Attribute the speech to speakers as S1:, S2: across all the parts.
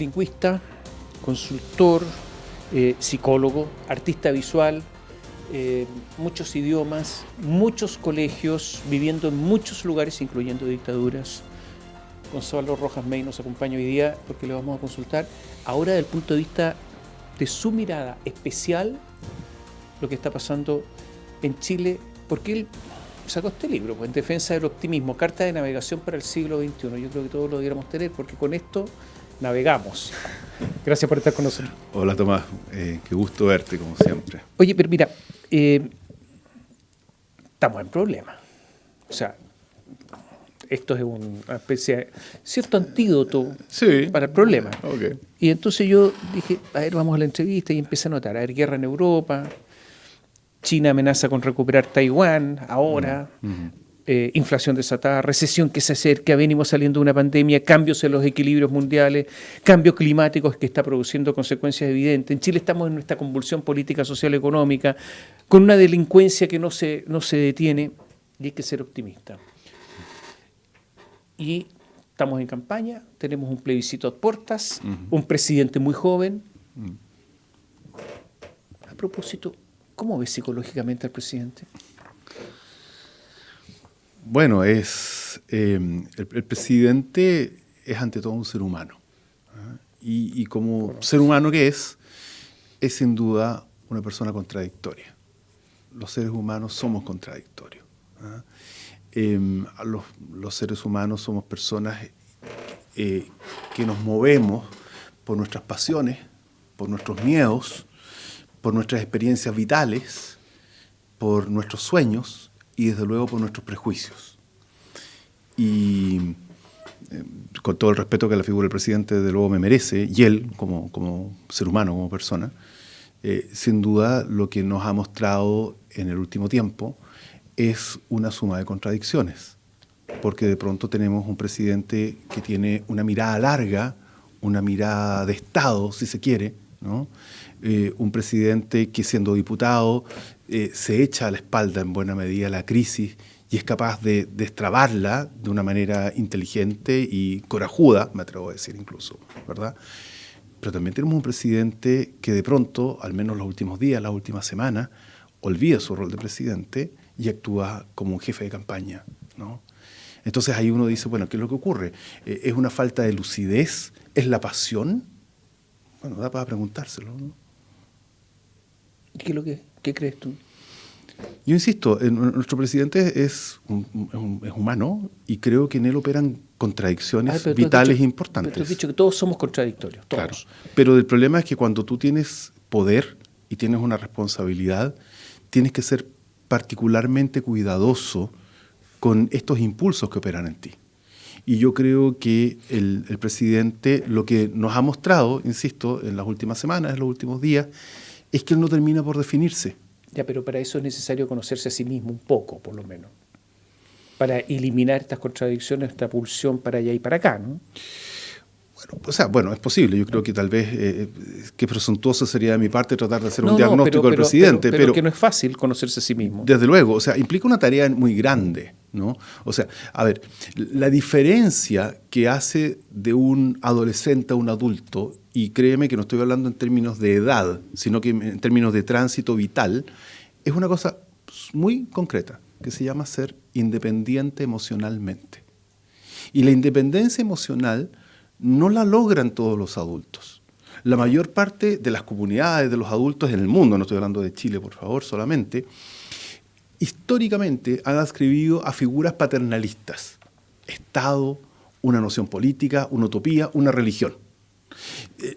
S1: lingüista, consultor, psicólogo, artista visual, muchos idiomas, muchos colegios, viviendo en muchos lugares, incluyendo dictaduras. Gonzalo Rojas May nos acompaña hoy día porque le vamos a consultar ahora desde el punto de vista de su mirada especial lo que está pasando en Chile, porque él sacó este libro, pues, En defensa del optimismo, carta de navegación para el siglo XXI. Yo creo que todos lo debiéramos tener porque con esto navegamos. Gracias por estar con nosotros.
S2: Hola Tomás, qué gusto verte como siempre.
S1: Oye, pero mira, estamos en problemas. O sea, esto es una especie de cierto antídoto para el problema.
S2: Okay.
S1: Y entonces yo dije, a ver, vamos a la entrevista y empecé a notar, a ver, guerra en Europa, China amenaza con recuperar Taiwán ahora, inflación desatada, recesión que se acerca, venimos saliendo de una pandemia, cambios en los equilibrios mundiales, cambios climáticos que está produciendo consecuencias evidentes. En Chile estamos en esta convulsión política, social, económica, con una delincuencia que no se detiene, y hay que ser optimista. Y estamos en campaña, tenemos un plebiscito a puertas, un presidente muy joven. A propósito, ¿cómo ves psicológicamente al presidente?
S2: Bueno, el presidente es ante todo un ser humano. Y como ser humano que es sin duda una persona contradictoria. Los seres humanos somos contradictorios. Los seres humanos somos personas que nos movemos por nuestras pasiones, por nuestros miedos, por nuestras experiencias vitales, por nuestros sueños y desde luego por nuestros prejuicios. Y con todo el respeto que la figura del presidente desde luego me merece, y él como ser humano, como persona, sin duda lo que nos ha mostrado en el último tiempo es una suma de contradicciones, porque de pronto tenemos un presidente que tiene una mirada larga, una mirada de Estado, si se quiere, ¿no? Un presidente que siendo diputado se echa a la espalda en buena medida la crisis y es capaz de destrabarla de una manera inteligente y corajuda, me atrevo a decir incluso, ¿verdad? Pero también tenemos un presidente que de pronto, al menos los últimos días, las últimas semanas, olvida su rol de presidente y actúa como un jefe de campaña, ¿no? Entonces ahí uno dice, bueno, ¿qué es lo que ocurre? ¿Es una falta de lucidez? ¿Es la pasión? Bueno, da para preguntárselo, ¿no?
S1: ¿Qué crees tú?
S2: Yo insisto, nuestro presidente es humano y creo que en él operan contradicciones vitales importantes.
S1: Pero tú has dicho que todos somos contradictorios, todos.
S2: Claro, pero el problema es que cuando tú tienes poder y tienes una responsabilidad, tienes que ser particularmente cuidadoso con estos impulsos que operan en ti. Y yo creo que el presidente lo que nos ha mostrado, insisto, en las últimas semanas, en los últimos días, es que él no termina por definirse.
S1: Ya, pero para eso es necesario conocerse a sí mismo un poco, por lo menos, para eliminar estas contradicciones, esta pulsión para allá y para acá, ¿no?
S2: Bueno, es posible. Yo creo que tal vez que presuntuoso sería de mi parte tratar de hacer un diagnóstico del presidente.
S1: Pero que no es fácil conocerse a sí mismo.
S2: Desde luego, implica una tarea muy grande, ¿no? A ver, la diferencia que hace de un adolescente a un adulto, y créeme que no estoy hablando en términos de edad, sino que en términos de tránsito vital, es una cosa muy concreta, que se llama ser independiente emocionalmente. Y la independencia emocional no la logran todos los adultos. La mayor parte de las comunidades de los adultos en el mundo, no estoy hablando de Chile, por favor, solamente, históricamente han adscribido a figuras paternalistas. Estado, una noción política, una utopía, una religión.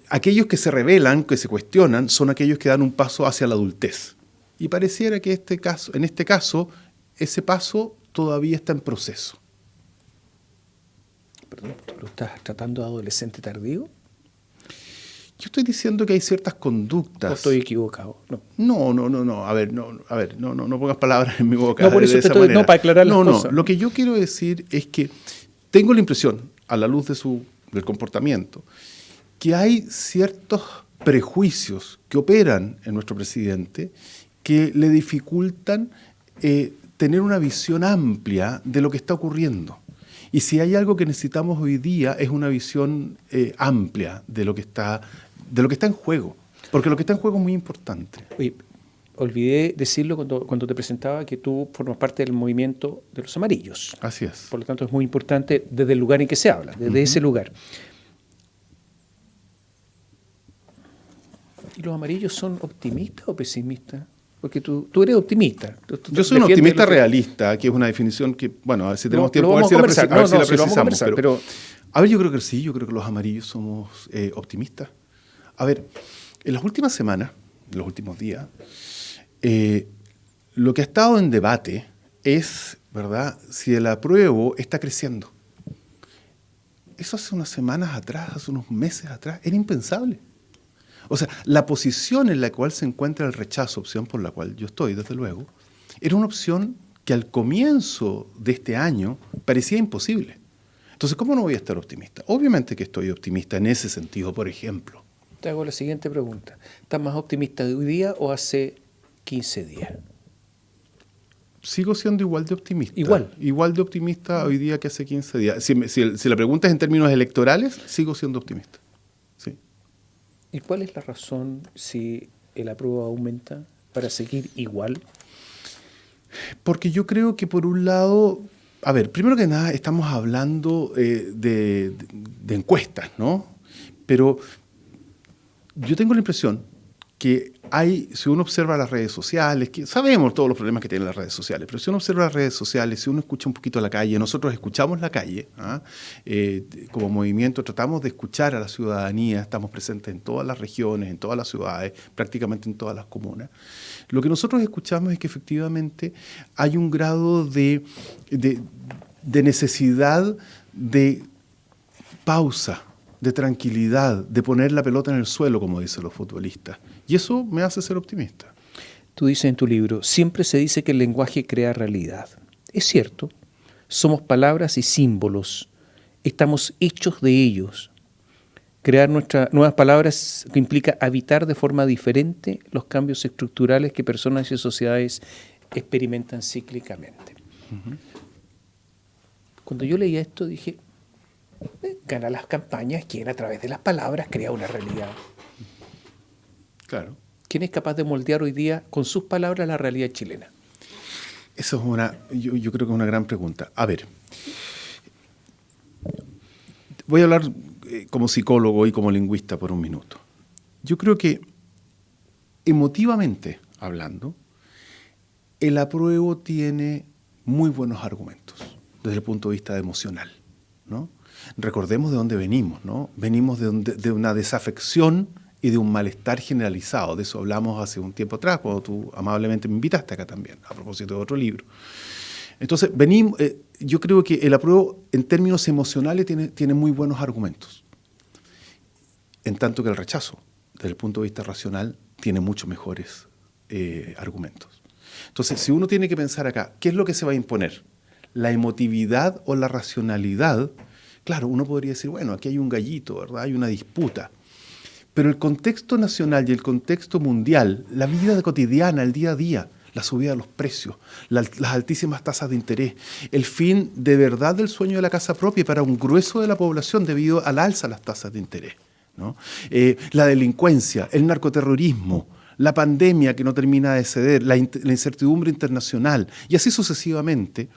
S2: Aquellos que se rebelan, que se cuestionan, son aquellos que dan un paso hacia la adultez. Y pareciera que en este caso, ese paso todavía está en proceso.
S1: Perdón, ¿tú lo estás tratando de adolescente tardío?
S2: Yo estoy diciendo que hay ciertas conductas.
S1: ¿O estoy equivocado?
S2: No. A ver, no pongas palabras en mi boca.
S1: No, por eso no, para aclarar las cosas.
S2: Lo que yo quiero decir es que tengo la impresión, a la luz del comportamiento, que hay ciertos prejuicios que operan en nuestro presidente que le dificultan tener una visión amplia de lo que está ocurriendo. Y si hay algo que necesitamos hoy día es una visión amplia de lo que está en juego. Porque lo que está en juego es muy importante.
S1: Oye, olvidé decirlo cuando te presentaba que tú formas parte del movimiento de los amarillos.
S2: Así es.
S1: Por lo tanto, es muy importante desde el lugar en que se habla, desde ese lugar. ¿Y los amarillos son optimistas o pesimistas? Porque tú eres optimista.
S2: Yo soy un optimista realista, que es una definición que, bueno, a ver si tenemos tiempo, a ver si la precisamos.
S1: Pero
S2: a ver, yo creo que sí, yo creo que los amarillos somos optimistas. A ver, en las últimas semanas, en los últimos días, lo que ha estado en debate es, ¿verdad?, si el apruebo está creciendo. Eso hace unas semanas atrás, hace unos meses atrás, era impensable. O sea, la posición en la cual se encuentra el rechazo, opción por la cual yo estoy, desde luego, era una opción que al comienzo de este año parecía imposible. Entonces, ¿cómo no voy a estar optimista? Obviamente que estoy optimista en ese sentido, por ejemplo.
S1: Te hago la siguiente pregunta. ¿Estás más optimista de hoy día o hace 15 días?
S2: Sigo siendo igual de optimista.
S1: Igual
S2: de optimista hoy día que hace 15 días. Si la pregunta es en términos electorales, sigo siendo optimista. Sí.
S1: ¿Y cuál es la razón si el apruebo aumenta para seguir igual?
S2: Porque yo creo que por un lado, a ver, primero que nada estamos hablando de encuestas, ¿no? Pero yo tengo la impresión que si uno observa las redes sociales, que sabemos todos los problemas que tienen las redes sociales, pero si uno observa las redes sociales, si uno escucha un poquito la calle, nosotros escuchamos la calle, como movimiento tratamos de escuchar a la ciudadanía, estamos presentes en todas las regiones, en todas las ciudades, prácticamente en todas las comunas. Lo que nosotros escuchamos es que efectivamente hay un grado de necesidad de pausa, de tranquilidad, de poner la pelota en el suelo, como dicen los futbolistas. Y eso me hace ser optimista.
S1: Tú dices en tu libro, siempre se dice que el lenguaje crea realidad. Es cierto, somos palabras y símbolos, estamos hechos de ellos. Crear nuevas palabras que implica habitar de forma diferente los cambios estructurales que personas y sociedades experimentan cíclicamente. Uh-huh. Cuando yo leía esto dije, gana las campañas quien a través de las palabras crea una realidad.
S2: Claro.
S1: ¿Quién es capaz de moldear hoy día con sus palabras la realidad chilena?
S2: Eso es yo creo que es una gran pregunta. A ver, voy a hablar como psicólogo y como lingüista por un minuto. Yo creo que emotivamente hablando, el apruebo tiene muy buenos argumentos desde el punto de vista emocional, ¿no? Recordemos de dónde venimos, ¿no? Venimos de una desafección y de un malestar generalizado. De eso hablamos hace un tiempo atrás, cuando tú amablemente me invitaste acá también, a propósito de otro libro. Entonces, yo creo que el apruebo en términos emocionales tiene muy buenos argumentos, en tanto que el rechazo, desde el punto de vista racional, tiene mucho mejores argumentos. Entonces, si uno tiene que pensar acá, ¿qué es lo que se va a imponer? ¿La emotividad o la racionalidad? Claro, uno podría decir, bueno, aquí hay un gallito, ¿verdad? Hay una disputa. Pero el contexto nacional y el contexto mundial, la vida cotidiana, el día a día, la subida de los precios, las altísimas tasas de interés, el fin de verdad del sueño de la casa propia para un grueso de la población debido al alza de las tasas de interés, ¿no? La delincuencia, el narcoterrorismo, la pandemia que no termina de ceder, la incertidumbre internacional y así sucesivamente,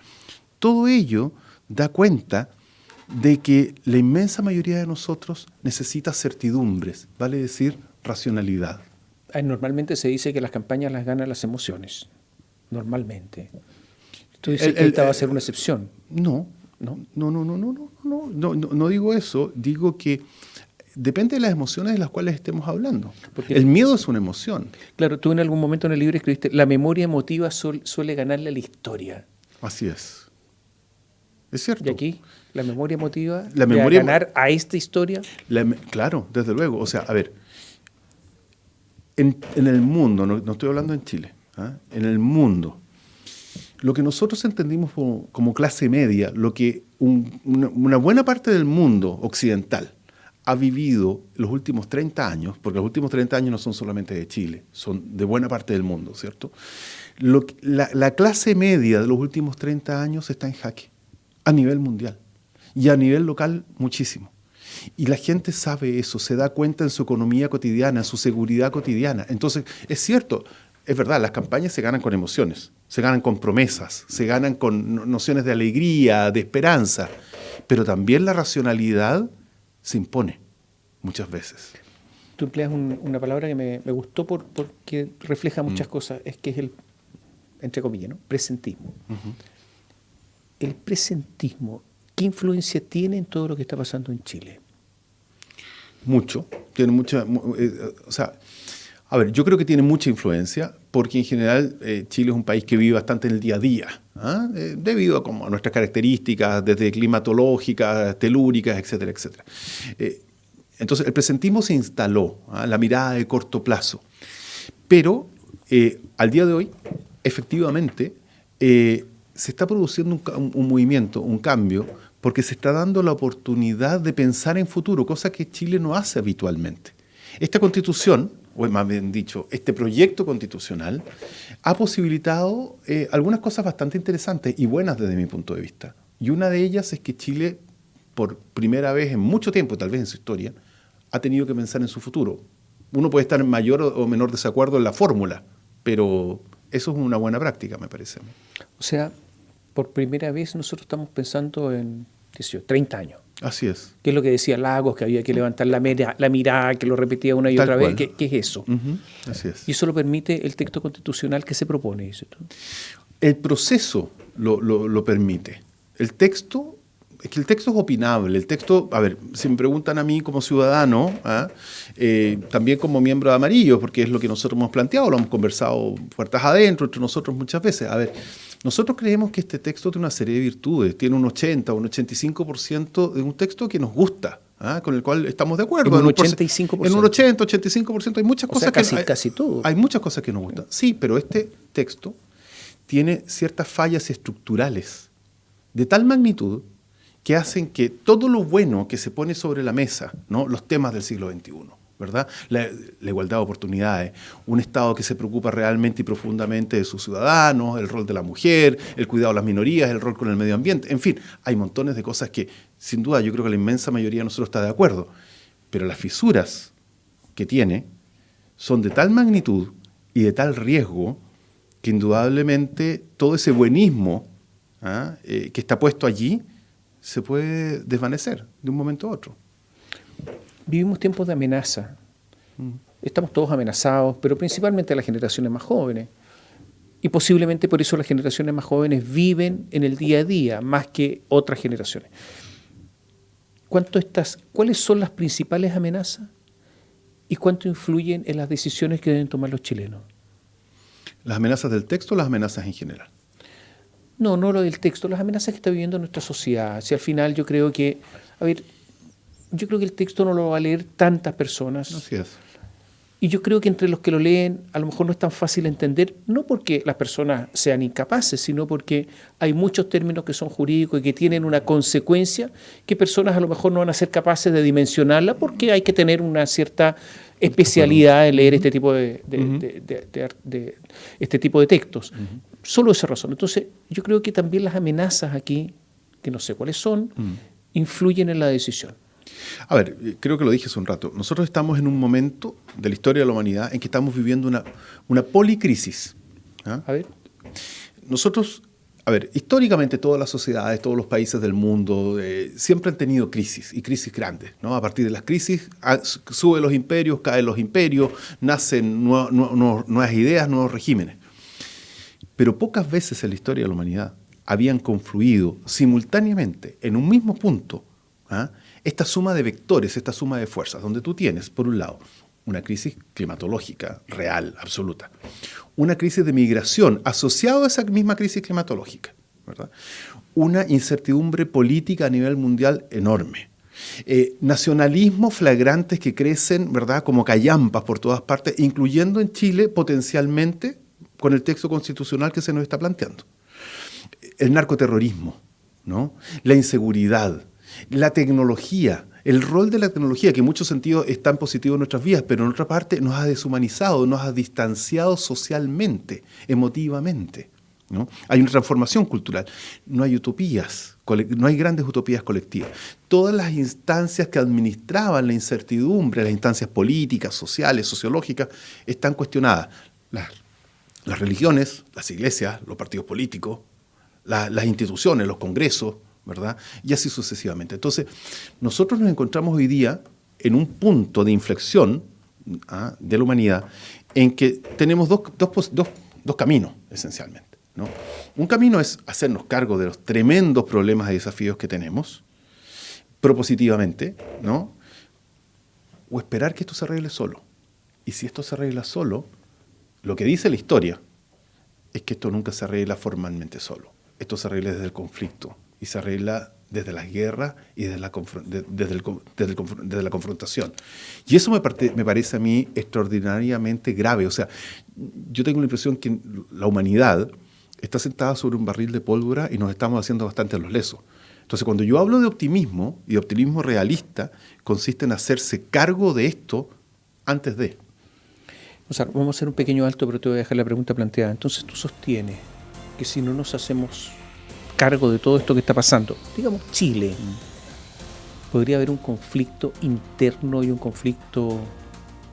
S2: todo ello da cuenta de que la inmensa mayoría de nosotros necesita certidumbres, vale decir, racionalidad.
S1: Normalmente se dice que las campañas las ganan las emociones, normalmente. Tú dices que esta va a ser una excepción.
S2: No digo eso, digo que depende de las emociones de las cuales estemos hablando. Porque el miedo es una emoción.
S1: Claro, tú en algún momento en el libro escribiste, la memoria emotiva suele ganarle a la historia.
S2: Así es. Es cierto.
S1: ¿Y aquí la memoria emotiva va a ganar a esta historia?
S2: Claro, desde luego. O sea, a ver, en el mundo, no estoy hablando en Chile, en el mundo, lo que nosotros entendimos como clase media, lo que una buena parte del mundo occidental ha vivido los últimos 30 años, porque los últimos 30 años no son solamente de Chile, son de buena parte del mundo, ¿cierto? La clase media de los últimos 30 años está en jaque a nivel mundial. y a nivel local muchísimo. Y la gente sabe eso, se da cuenta en su economía cotidiana, en su seguridad cotidiana. Entonces, es cierto, es verdad, las campañas se ganan con emociones, se ganan con promesas, se ganan con nociones de alegría, de esperanza, pero también la racionalidad se impone muchas veces.
S1: Tú empleas una palabra que me gustó porque refleja muchas cosas, es que es el, entre comillas, ¿no? Presentismo. El presentismo, ¿qué influencia tiene en todo lo que está pasando en Chile?
S2: Mucho, tiene mucha, o sea, a ver, yo creo que tiene mucha influencia porque en general Chile es un país que vive bastante en el día a día, ¿ah? Debido a nuestras características, desde climatológicas, telúricas, etcétera, etcétera. Entonces el presentismo se instaló, ¿ah? La mirada de corto plazo, pero al día de hoy, efectivamente, se está produciendo un movimiento, un cambio, porque se está dando la oportunidad de pensar en futuro, cosa que Chile no hace habitualmente. Esta constitución, o más bien dicho, este proyecto constitucional, ha posibilitado algunas cosas bastante interesantes y buenas desde mi punto de vista. Y una de ellas es que Chile, por primera vez en mucho tiempo, tal vez en su historia, ha tenido que pensar en su futuro. Uno puede estar en mayor o menor desacuerdo en la fórmula, pero eso es una buena práctica, me parece.
S1: O sea, por primera vez nosotros estamos pensando en, qué sé yo, 30 años.
S2: Así es.
S1: ¿Qué es lo que decía Lagos, que había que levantar la mirada, que lo repetía una y otra vez? ¿Qué es eso?
S2: Así es.
S1: Y eso lo permite el texto constitucional que se propone, dices tú.
S2: El proceso lo permite. El texto, es que el texto es opinable. El texto, a ver, si me preguntan a mí como ciudadano, también como miembro de Amarillo, porque es lo que nosotros hemos planteado, lo hemos conversado puertas adentro entre nosotros muchas veces. A ver, nosotros creemos que este texto tiene una serie de virtudes, tiene un 80 o un 85% de un texto que nos gusta, con el cual estamos de acuerdo.
S1: En un 85%.
S2: En un 80, 85%. Hay muchas cosas
S1: casi todo.
S2: Hay muchas cosas que nos gustan. Sí, pero este texto tiene ciertas fallas estructurales de tal magnitud que hacen que todo lo bueno que se pone sobre la mesa, ¿no? Los temas del siglo XXI, ¿verdad? La igualdad de oportunidades, un Estado que se preocupa realmente y profundamente de sus ciudadanos, el rol de la mujer, el cuidado de las minorías, el rol con el medio ambiente, en fin, hay montones de cosas que, sin duda, yo creo que la inmensa mayoría de nosotros está de acuerdo, pero las fisuras que tiene son de tal magnitud y de tal riesgo que indudablemente todo ese buenismo que está puesto allí se puede desvanecer de un momento a otro.
S1: Vivimos tiempos de amenaza. Estamos todos amenazados, pero principalmente las generaciones más jóvenes. Y posiblemente por eso las generaciones más jóvenes viven en el día a día más que otras generaciones. ¿Cuáles son las principales amenazas y cuánto influyen en las decisiones que deben tomar los chilenos?
S2: ¿Las amenazas del texto o las amenazas en general?
S1: No lo del texto, las amenazas que está viviendo nuestra sociedad. Si al final yo creo que, yo creo que el texto no lo va a leer tantas personas.
S2: Así es.
S1: Y yo creo que entre los que lo leen a lo mejor no es tan fácil entender, no porque las personas sean incapaces, sino porque hay muchos términos que son jurídicos y que tienen una consecuencia que personas a lo mejor no van a ser capaces de dimensionarla porque hay que tener una cierta especialidad en leer este tipo este tipo de textos. Solo esa razón. Entonces, yo creo que también las amenazas aquí, que no sé cuáles son, influyen en la decisión.
S2: A ver, creo que lo dije hace un rato. Nosotros estamos en un momento de la historia de la humanidad en que estamos viviendo una policrisis.
S1: A ver.
S2: Nosotros, históricamente todas las sociedades, todos los países del mundo siempre han tenido crisis, y crisis grandes, ¿no? A partir de las crisis suben los imperios, caen los imperios, nacen nuevas ideas, nuevos regímenes. Pero pocas veces en la historia de la humanidad habían confluido simultáneamente en un mismo punto esta suma de vectores, esta suma de fuerzas, donde tú tienes, por un lado, una crisis climatológica real, absoluta, una crisis de migración asociada a esa misma crisis climatológica, ¿verdad? Una incertidumbre política a nivel mundial enorme, nacionalismos flagrantes que crecen, ¿verdad?, como callampas por todas partes, incluyendo en Chile potencialmente con el texto constitucional que se nos está planteando. El narcoterrorismo, ¿no? La inseguridad, la tecnología, el rol de la tecnología, que en muchos sentidos es tan positivo en nuestras vidas, pero en otra parte nos ha deshumanizado, nos ha distanciado socialmente, emotivamente, ¿no? Hay una transformación cultural. No hay utopías, no hay grandes utopías colectivas. Todas las instancias que administraban la incertidumbre, las instancias políticas, sociales, sociológicas, están cuestionadas. Las religiones, las iglesias, los partidos políticos, las instituciones, los congresos, ¿verdad? Y así sucesivamente. Entonces, nosotros nos encontramos hoy día en un punto de inflexión de la humanidad en que tenemos dos caminos, esencialmente, ¿no? Un camino es hacernos cargo de los tremendos problemas y desafíos que tenemos, propositivamente, ¿no? O esperar que esto se arregle solo. Y si esto se arregla solo, lo que dice la historia es que esto nunca se arregla formalmente solo. Esto se arregla desde el conflicto y se arregla desde las guerras y desde la confrontación. Y eso me parece a mí extraordinariamente grave. O sea, yo tengo la impresión que la humanidad está sentada sobre un barril de pólvora y nos estamos haciendo bastante a los lesos. Entonces, cuando yo hablo de optimismo, y de optimismo realista, consiste en hacerse cargo de esto antes de.
S1: O sea, vamos a hacer un pequeño alto, pero te voy a dejar la pregunta planteada. Entonces, tú sostienes que si no nos hacemos cargo de todo esto que está pasando, digamos Chile, podría haber un conflicto interno y un conflicto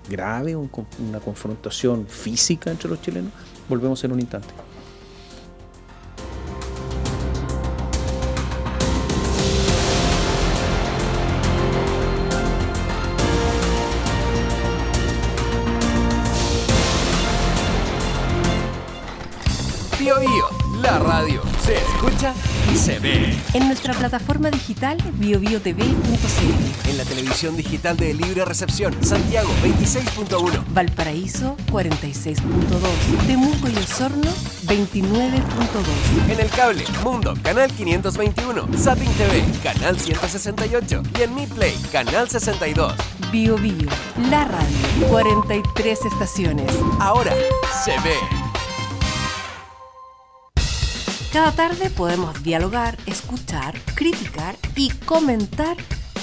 S1: grave, una confrontación física entre los chilenos. Volvemos en un instante.
S3: Bio Bio, la radio se escucha y se ve.
S4: En nuestra plataforma digital biobiotv.cl.
S3: En la televisión digital de Libre Recepción, Santiago 26.1.
S4: Valparaíso 46.2. Temuco y Osorno 29.2.
S3: En el cable, Mundo, canal 521. Zapping TV, canal 168. Y en Mi Play, canal 62.
S4: Bio Bio, la radio, 43 estaciones.
S3: Ahora se ve.
S4: Cada tarde podemos dialogar, escuchar, criticar y comentar,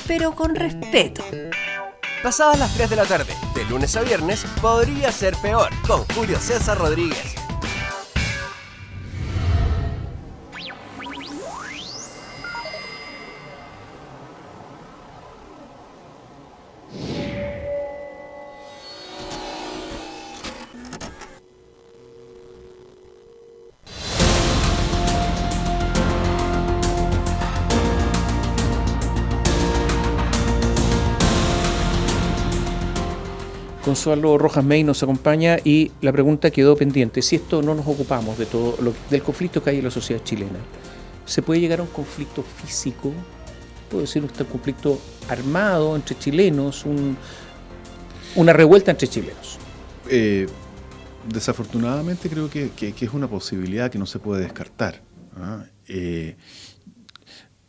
S4: pero con respeto.
S3: Pasadas las 3 de la tarde, de lunes a viernes, podría ser peor, con Julio César Rodríguez.
S1: Consuelo Rojas May nos acompaña y la pregunta quedó pendiente. Si esto no nos ocupamos de todo del conflicto que hay en la sociedad chilena, ¿se puede llegar a un conflicto físico? ¿Puede ser un conflicto armado entre chilenos? ¿Una revuelta entre chilenos?
S2: Desafortunadamente creo que es una posibilidad que no se puede descartar.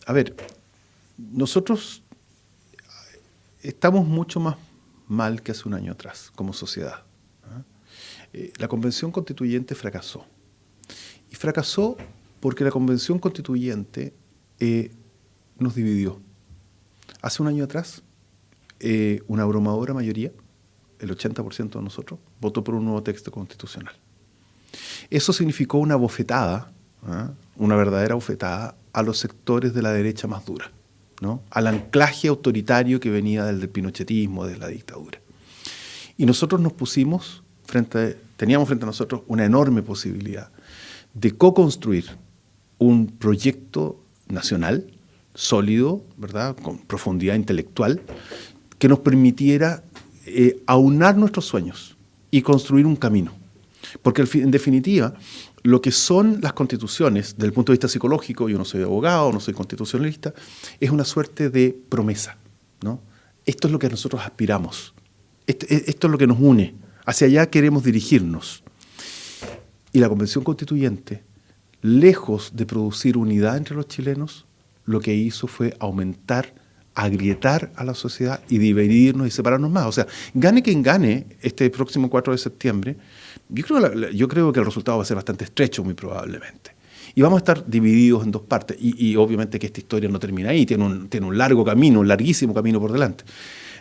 S2: A ver, nosotros estamos mucho más mal que hace un año atrás, como sociedad. La Convención Constituyente fracasó. Y fracasó porque la Convención Constituyente nos dividió. Hace un año atrás, una abrumadora mayoría, el 80% de nosotros, votó por un nuevo texto constitucional. Eso significó una bofetada, una verdadera bofetada a los sectores de la derecha más dura, ¿no? Al anclaje autoritario que venía del pinochetismo, de la dictadura. Y nosotros nos pusimos teníamos frente a nosotros una enorme posibilidad de co-construir un proyecto nacional sólido, ¿verdad?, con profundidad intelectual, que nos permitiera aunar nuestros sueños y construir un camino. Porque en definitiva, lo que son las constituciones, desde el punto de vista psicológico, yo no soy abogado, no soy constitucionalista, es una suerte de promesa, ¿no? Esto es lo que nosotros aspiramos, esto es lo que nos une, hacia allá queremos dirigirnos. Y la Convención Constituyente, lejos de producir unidad entre los chilenos, lo que hizo fue aumentar, agrietar a la sociedad y dividirnos y separarnos más. O sea, gane quien gane este próximo 4 de septiembre, yo creo que el resultado va a ser bastante estrecho, muy probablemente. Y vamos a estar divididos en dos partes. Y obviamente que esta historia no termina ahí, tiene un largo camino, un larguísimo camino por delante.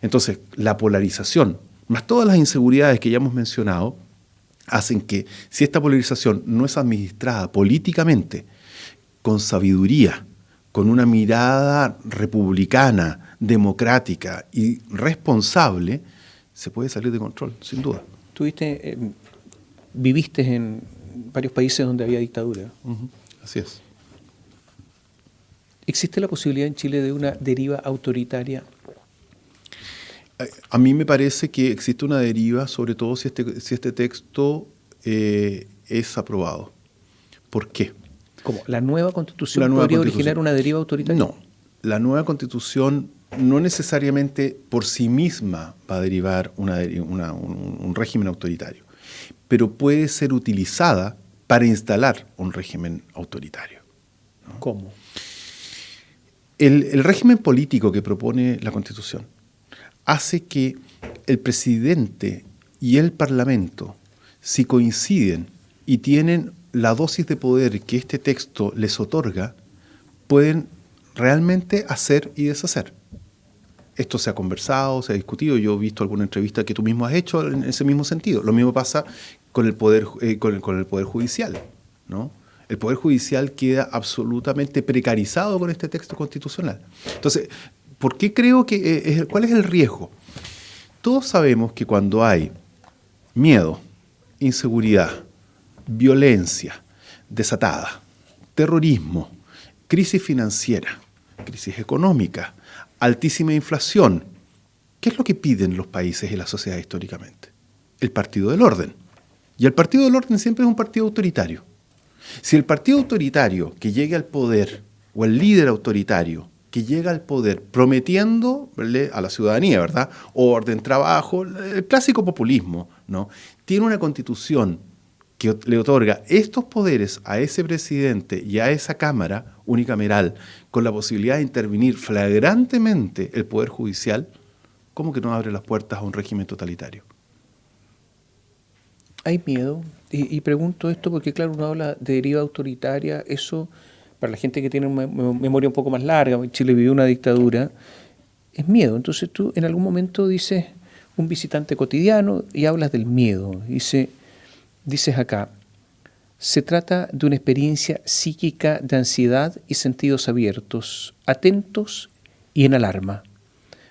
S2: Entonces, la polarización, más todas las inseguridades que ya hemos mencionado, hacen que, si esta polarización no es administrada políticamente, con sabiduría, con una mirada republicana, democrática y responsable, se puede salir de control, sin duda.
S1: Viviste en varios países donde había dictadura.
S2: Así es.
S1: ¿Existe la posibilidad en Chile de una deriva autoritaria?
S2: A mí me parece que existe una deriva, sobre todo si este texto es aprobado. ¿Por qué?
S1: ¿Cómo? ¿La nueva Constitución podría originar una deriva autoritaria?
S2: No. La nueva Constitución no necesariamente por sí misma va a derivar un régimen autoritario, pero puede ser utilizada para instalar un régimen autoritario, ¿no?
S1: ¿Cómo?
S2: El régimen político que propone la Constitución hace que el presidente y el Parlamento, si coinciden y tienen la dosis de poder que este texto les otorga, pueden realmente hacer y deshacer. Esto se ha conversado, se ha discutido, yo he visto alguna entrevista que tú mismo has hecho en ese mismo sentido. Lo mismo pasa con el Poder, con el poder Judicial, ¿no? El Poder Judicial queda absolutamente precarizado con este texto constitucional. Entonces, ¿por qué creo que cuál es el riesgo? Todos sabemos que cuando hay miedo, inseguridad, violencia desatada, terrorismo, crisis financiera, crisis económica, altísima inflación, ¿qué es lo que piden los países y la sociedad históricamente? El partido del orden. Y el partido del orden siempre es un partido autoritario. Si el partido autoritario que llegue al poder, o el líder autoritario que llega al poder prometiéndole a la ciudadanía, ¿verdad?, orden, trabajo, el clásico populismo, ¿no?, tiene una constitución que le otorga estos poderes a ese presidente y a esa Cámara unicameral con la posibilidad de intervenir flagrantemente el Poder Judicial, ¿cómo que no abre las puertas a un régimen totalitario?
S1: Hay miedo, y pregunto esto porque, claro, uno habla de deriva autoritaria, eso, para la gente que tiene una memoria un poco más larga, Chile vivió una dictadura, es miedo. Entonces tú en algún momento dices un visitante cotidiano y hablas del miedo. Dices acá, se trata de una experiencia psíquica de ansiedad y sentidos abiertos, atentos y en alarma.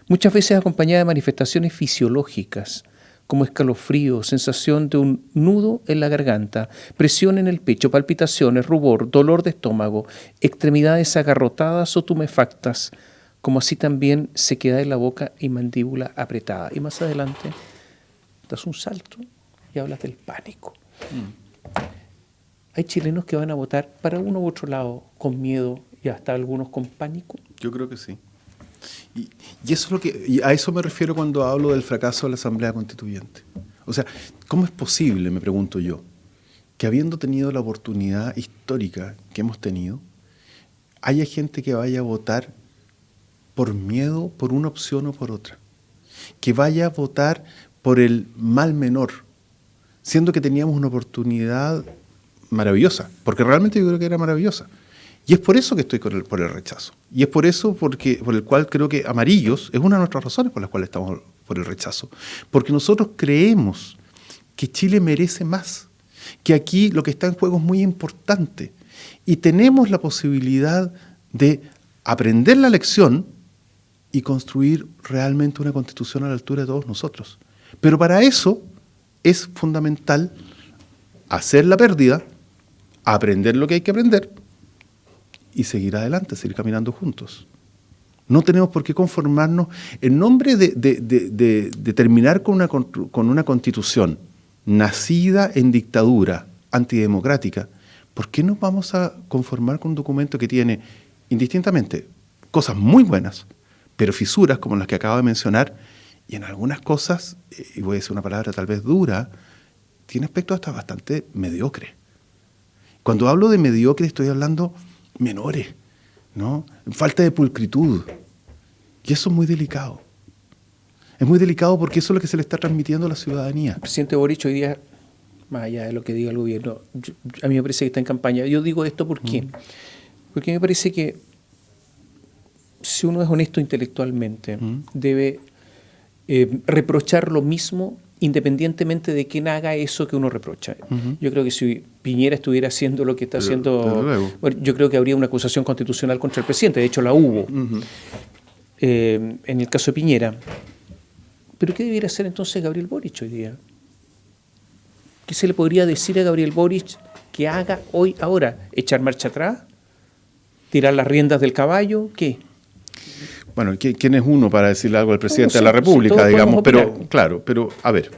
S1: Muchas veces acompañada de manifestaciones fisiológicas, como escalofrío, sensación de un nudo en la garganta, presión en el pecho, palpitaciones, rubor, dolor de estómago, extremidades agarrotadas o tumefactas, como así también sequedad en la boca y mandíbula apretada. Y más adelante das un salto y hablas del pánico. ¿Hay chilenos que van a votar para uno u otro lado con miedo y hasta algunos con pánico?
S2: Yo creo que sí. Y eso es y a eso me refiero cuando hablo del fracaso de la Asamblea Constituyente. O sea, ¿cómo es posible, me pregunto yo, que habiendo tenido la oportunidad histórica que hemos tenido, haya gente que vaya a votar por miedo, por una opción o por otra? Que vaya a votar por el mal menor, siendo que teníamos una oportunidad maravillosa, porque realmente yo creo que era maravillosa. Y es por eso que estoy por el rechazo. Y es por eso por el cual creo que Amarillos es una de nuestras razones por las cuales estamos por el rechazo. Porque nosotros creemos que Chile merece más, que aquí lo que está en juego es muy importante. Y tenemos la posibilidad de aprender la lección y construir realmente una constitución a la altura de todos nosotros. Pero para eso es fundamental hacer la pérdida, aprender lo que hay que aprender y seguir adelante, seguir caminando juntos. No tenemos por qué conformarnos en nombre de terminar con una constitución nacida en dictadura antidemocrática. ¿Por qué nos vamos a conformar con un documento que tiene, indistintamente, cosas muy buenas, pero fisuras como las que acabo de mencionar, y en algunas cosas, y voy a decir una palabra tal vez dura, tiene aspectos hasta bastante mediocres? Cuando hablo de mediocre estoy hablando menores, ¿no? Falta de pulcritud. Y eso es muy delicado. Es muy delicado porque eso es lo que se le está transmitiendo a la ciudadanía.
S1: El presidente Boric hoy día, más allá de lo que diga el gobierno, a mí me parece que está en campaña. Yo digo esto ¿por qué? Porque me parece que si uno es honesto intelectualmente, debe reprochar lo mismo independientemente de quién haga eso que uno reprocha. Yo creo que si Piñera estuviera haciendo lo que está haciendo, bueno, yo creo que habría una acusación constitucional contra el presidente, de hecho la hubo, en el caso de Piñera. ¿Pero qué debiera hacer entonces Gabriel Boric hoy día? ¿Qué se le podría decir a Gabriel Boric que haga ahora? ¿Echar marcha atrás? ¿Tirar las riendas del caballo? ¿Qué?
S2: Bueno, ¿quién es uno para decirle algo al presidente de
S1: No,
S2: la
S1: sí,
S2: República,
S1: sí,
S2: digamos? Pero,
S1: opinar.
S2: claro, pero, a ver,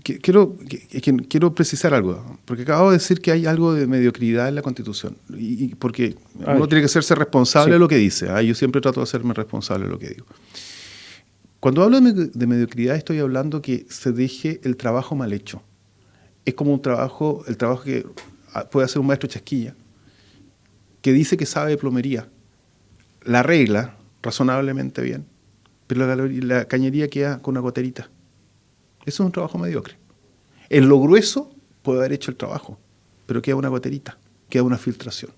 S2: quiero precisar algo, porque acabo de decir que hay algo de mediocridad en la Constitución, y porque uno tiene que hacerse responsable de lo que dice. Yo siempre trato de hacerme responsable de lo que digo. Cuando hablo de mediocridad, estoy hablando que se deje el trabajo mal hecho. Es como el trabajo que puede hacer un maestro chasquilla, que dice que sabe de plomería, la arregla razonablemente bien, pero la cañería queda con una goterita. Eso es un trabajo mediocre. En lo grueso puede haber hecho el trabajo, pero queda una goterita, queda una filtración.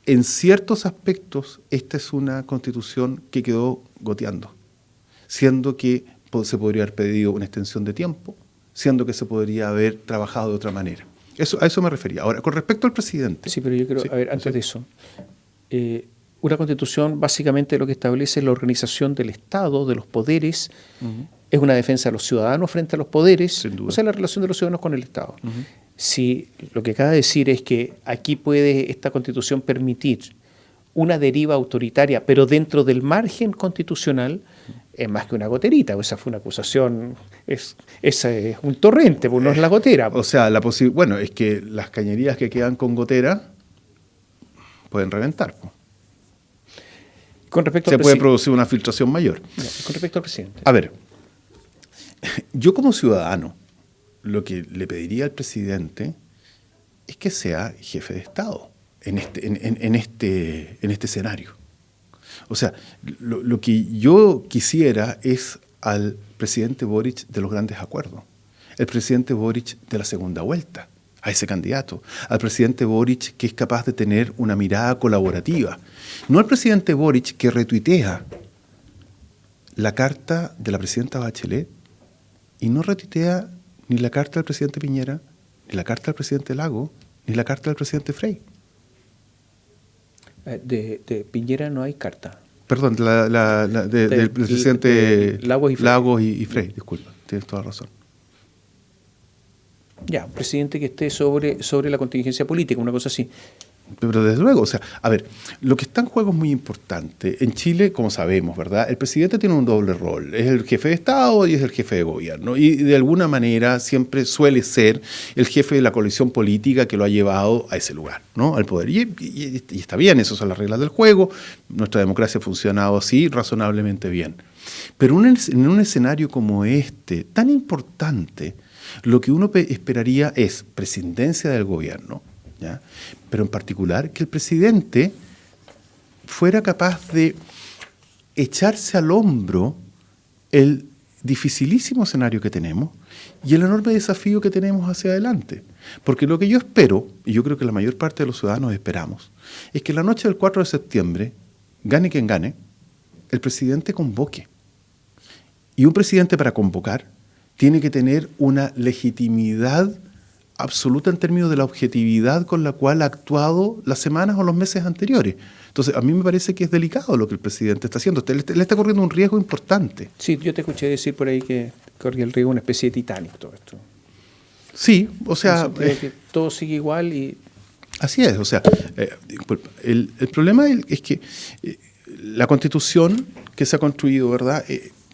S2: En ciertos aspectos, esta es una Constitución que quedó goteando, siendo que se podría haber pedido una extensión de tiempo, siendo que se podría haber trabajado de otra manera. A eso me refería. Ahora, con respecto al presidente...
S1: Sí, pero yo creo, a ver, antes de eso, una Constitución básicamente lo que establece es la organización del Estado, de los poderes, es una defensa de los ciudadanos frente a los poderes,
S2: Sin duda.
S1: o sea, la relación de los ciudadanos con el Estado. Si lo que acaba de decir es que aquí puede esta Constitución permitir una deriva autoritaria, pero dentro del margen constitucional, es más que una goterita. Esa fue una acusación, esa es un torrente, pues no es la gotera.
S2: O sea, bueno, es que las cañerías que quedan con gotera pueden reventar.
S1: Con respecto
S2: Se
S1: al
S2: puede
S1: presi-
S2: producir una filtración mayor.
S1: Con respecto al presidente.
S2: A ver, yo como ciudadano, lo que le pediría al presidente es que sea jefe de Estado en este escenario. O sea, lo que yo quisiera es al presidente Boric de los grandes acuerdos, el presidente Boric de la segunda vuelta, a ese candidato, al presidente Boric que es capaz de tener una mirada colaborativa, no al presidente Boric que retuitea la carta de la presidenta Bachelet y no retuitea ni la carta del presidente Piñera, ni la carta del presidente Lago, ni la carta del presidente Frey.
S1: De Piñera no hay carta.
S2: Perdón, del presidente
S1: Lagos y Frey.
S2: y Frey, disculpa, tienes toda razón.
S1: Ya, un presidente que esté sobre la contingencia política, una cosa así.
S2: Pero desde luego, o sea, a ver, lo que está en juego es muy importante. En Chile, como sabemos, ¿verdad? El presidente tiene un doble rol. Es el jefe de Estado y es el jefe de gobierno. Y de alguna manera siempre suele ser el jefe de la coalición política que lo ha llevado a ese lugar, ¿no? Al poder. Y está bien, esas son las reglas del juego. Nuestra democracia ha funcionado así razonablemente bien. Pero en un escenario como este, tan importante, lo que uno esperaría es presidencia del gobierno, ¿ya? Pero en particular que el presidente fuera capaz de echarse al hombro el dificilísimo escenario que tenemos y el enorme desafío que tenemos hacia adelante. Porque lo que yo espero, y yo creo que la mayor parte de los ciudadanos esperamos, es que la noche del 4 de septiembre, gane quien gane, el presidente convoque. Y un presidente para convocar tiene que tener una legitimidad absoluta en términos de la objetividad con la cual ha actuado las semanas o los meses anteriores. Entonces, a mí me parece que es delicado lo que el presidente está haciendo. Le está corriendo un riesgo importante.
S1: Sí, yo te escuché decir por ahí que corría el riesgo una especie de Titanic todo esto.
S2: Sí, o sea...
S1: que todo sigue igual y...
S2: Así es, o sea, el problema es que la Constitución que se ha construido, ¿verdad?,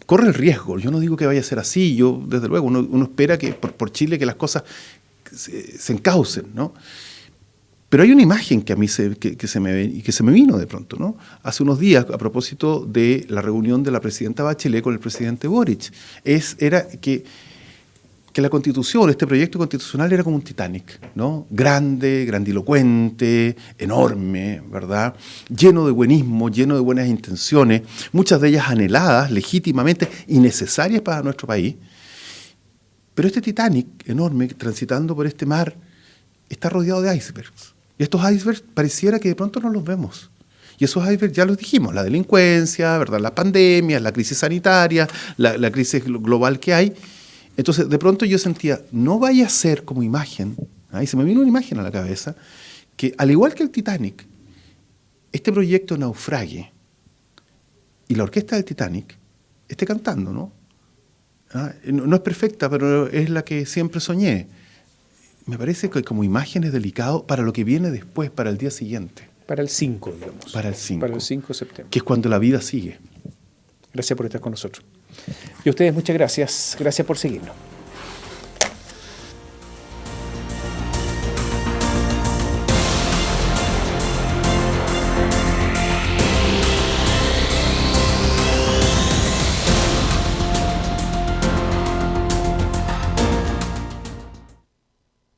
S2: corre el riesgo. Yo no digo que vaya a ser así, yo, desde luego, uno espera que por Chile que las cosas se encaucen, ¿no? Pero hay una imagen que a mí se me vino de pronto, ¿no? Hace unos días, a propósito de la reunión de la presidenta Bachelet con el presidente Boric, era que la Constitución, este proyecto constitucional era como un Titanic, ¿no? Grande, grandilocuente, enorme, ¿verdad? Lleno de buenismo, lleno de buenas intenciones, muchas de ellas anheladas, legítimamente, y necesarias para nuestro país. Pero este Titanic enorme, transitando por este mar, está rodeado de icebergs. Y estos icebergs pareciera que de pronto no los vemos. Y esos icebergs ya los dijimos, la delincuencia, ¿verdad?, la pandemia, la crisis sanitaria, la crisis global que hay. Entonces, de pronto yo sentía, no vaya a ser como imagen, ahí se me vino una imagen a la cabeza, que al igual que el Titanic, este proyecto naufrague y la orquesta del Titanic esté cantando, ¿no? No es perfecta, pero es la que siempre soñé. Me parece que como imagen es delicado para lo que viene después, para el día siguiente.
S1: Para el 5, digamos.
S2: Para el 5.
S1: Para el 5 de septiembre.
S2: Que es cuando la vida sigue.
S1: Gracias por estar con nosotros. Y a ustedes muchas gracias. Gracias por seguirnos.